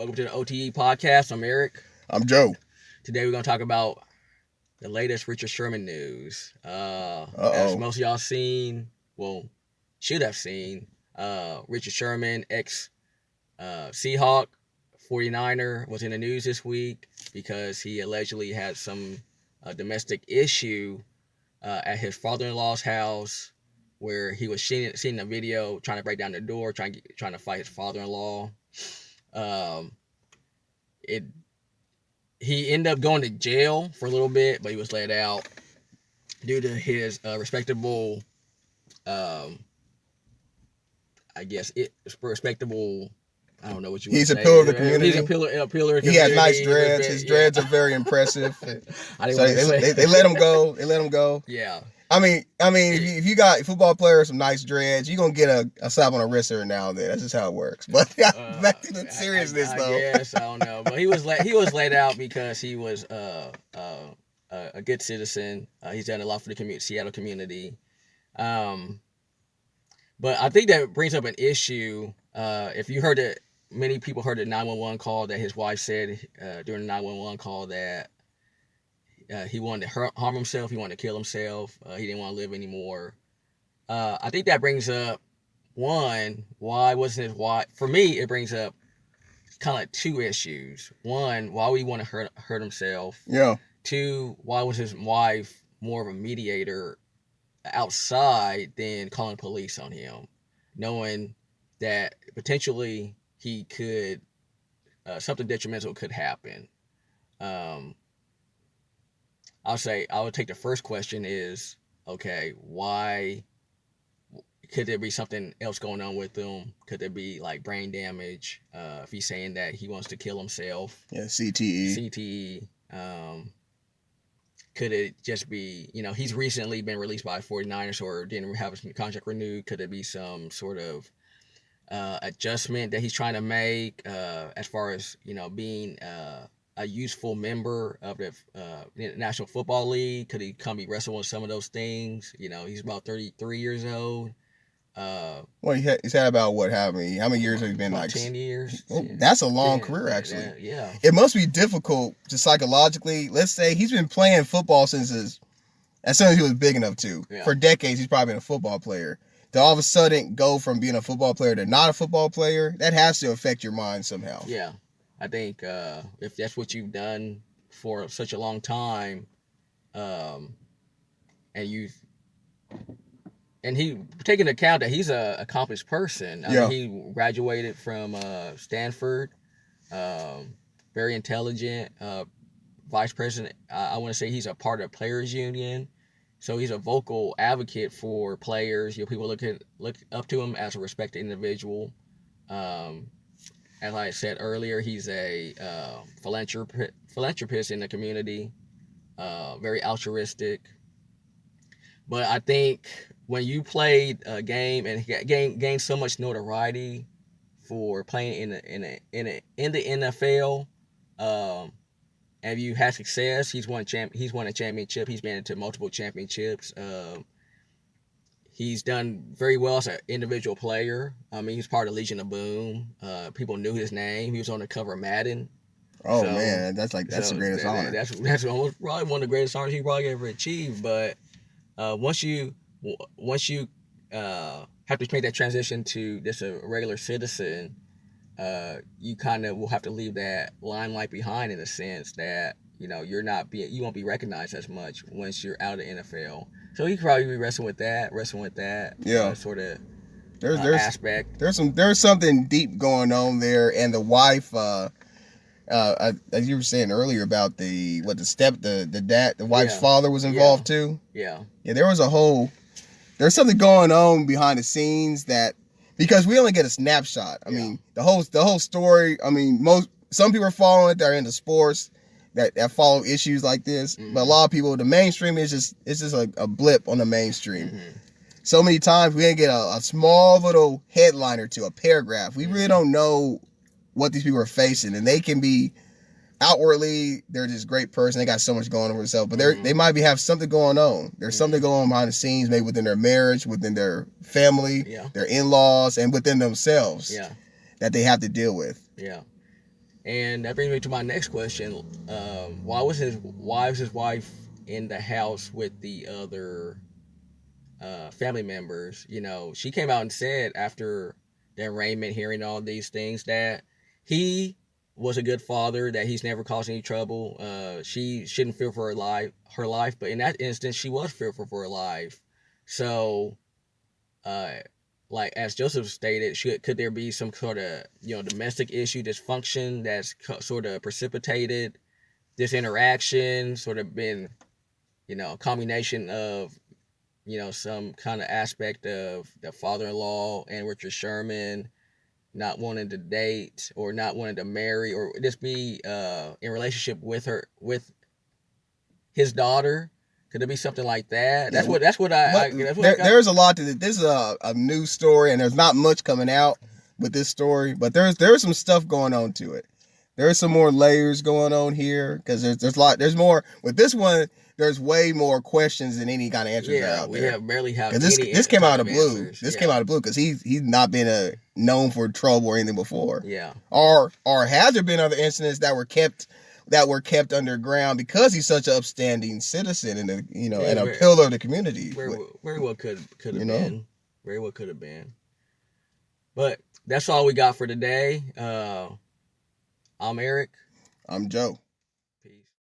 Welcome to the OTE podcast. I'm Eric. I'm Joe. Today we're going to talk about the latest Richard Sherman news. As most of y'all should have seen, Richard Sherman, ex-Seahawk, 49er, was in the news this week because he allegedly had some domestic issue at his father-in-law's house, where he was seeing a video trying to break down the door, trying to fight his father-in-law. He ended up going to jail for a little bit, but he was let out due to his respectable, respectable. I don't know what you. He's a pillar of the community. He's a pillar of the community. He has nice dreads. His dreads are very impressive. They let him go. They let him go. Yeah. I mean, if you got football players with some nice dreads, you're gonna get a slap on the wrist every now and then. That's just how it works. But back to the seriousness, though. Yes, I don't know, but he was let out because he was a good citizen. He's done a lot for the Seattle community. But I think that brings up an issue. If you heard it, many people heard the 911 call that his wife said during the 911 call that. He wanted to harm himself. He wanted to kill himself. He didn't want to live anymore. I think that brings up, one, why wasn't his wife... For me, it brings up kind of like two issues. One, why would he want to hurt himself? Yeah. Two, why was his wife more of a mediator outside than calling police on him, knowing that potentially he could... something detrimental could happen. I would take the first question is, okay, why could there be something else going on with him? Could there be like brain damage? If he's saying that he wants to kill himself. Yeah, CTE. Could it just be, he's recently been released by 49ers or didn't have his contract renewed. Could it be some sort of adjustment that he's trying to make as far as, being a useful member of the National Football League? Could he come be wrestling with some of those things? He's about 33 years old. Well, he's had about how many years have he been? Like 10 years. Oh, that's a long career, actually. Yeah. It must be difficult just psychologically. Let's say he's been playing football as soon as he was big enough to. Yeah. For decades, he's probably been a football player. To all of a sudden go from being a football player to not a football player, that has to affect your mind somehow. Yeah. I think if that's what you've done for such a long time, and he taking into account that he's an accomplished person. I mean, he graduated from Stanford, very intelligent, vice president. I want to say he's a part of the players union, so he's a vocal advocate for players. People look up to him as a respected individual. As I said earlier, he's a philanthropist in the community, very altruistic. But I think when you played a game and gained so much notoriety for playing in the NFL, and you had success, he's won a championship. He's been into multiple championships. He's done very well as an individual player. I mean, he's part of Legion of Boom. People knew his name. He was on the cover of Madden. Oh, man, that's the greatest honor. That's almost probably one of the greatest honors he probably ever achieved. But once you have to make that transition to just a regular citizen, you kind of will have to leave that limelight behind, in a sense that you won't be recognized as much once you're out of the NFL. So he could probably be wrestling with that. Yeah. Sort of aspect. There's something deep going on there, and the wife, as you were saying earlier about the wife's father was involved too. Yeah. Yeah, there's something going on behind the scenes because we only get a snapshot. I mean, the whole story. I mean, some people are following it. They're into sports. That follow issues like this, but a lot of people, the mainstream is just a blip on the mainstream. Mm-hmm. So many times we didn't get a small little headline or two, a paragraph. We really don't know what these people are facing, and they can be outwardly they're this great person. They got so much going on for themselves, but they might have something going on. There's something going on behind the scenes, maybe within their marriage, within their family, their in-laws, and within themselves that they have to deal with. Yeah. And that brings me to my next question. Why was his wife in the house with the other family members? You know, she came out and said after the arraignment, hearing all these things, that he was a good father, that he's never caused any trouble. She shouldn't fear for her life, but in that instance, she was fearful for her life. So, uh, like as Joseph stated, could there be some sort of domestic issue, dysfunction that's sort of precipitated this interaction? Sort of been a combination of some kind of aspect of the father-in-law and Richard Sherman not wanting to date or not wanting to marry or just be in relationship with his daughter. Could it be something like that? Yeah, That's what I there's a lot to this. This is a news story, and there's not much coming out with this story, but there's some stuff going on to it. There's some more layers going on here because there's more with this one. There's way more questions than any kind of answers are out there. We barely have any this came out of blue. Answers. This came out of blue because he's not been known for trouble or anything before. Yeah. Or has there been other incidents that were kept underground because he's such an upstanding citizen and and a pillar of the community. Very well could have been. Very well could have been. But that's all we got for today. I'm Eric. I'm Joe.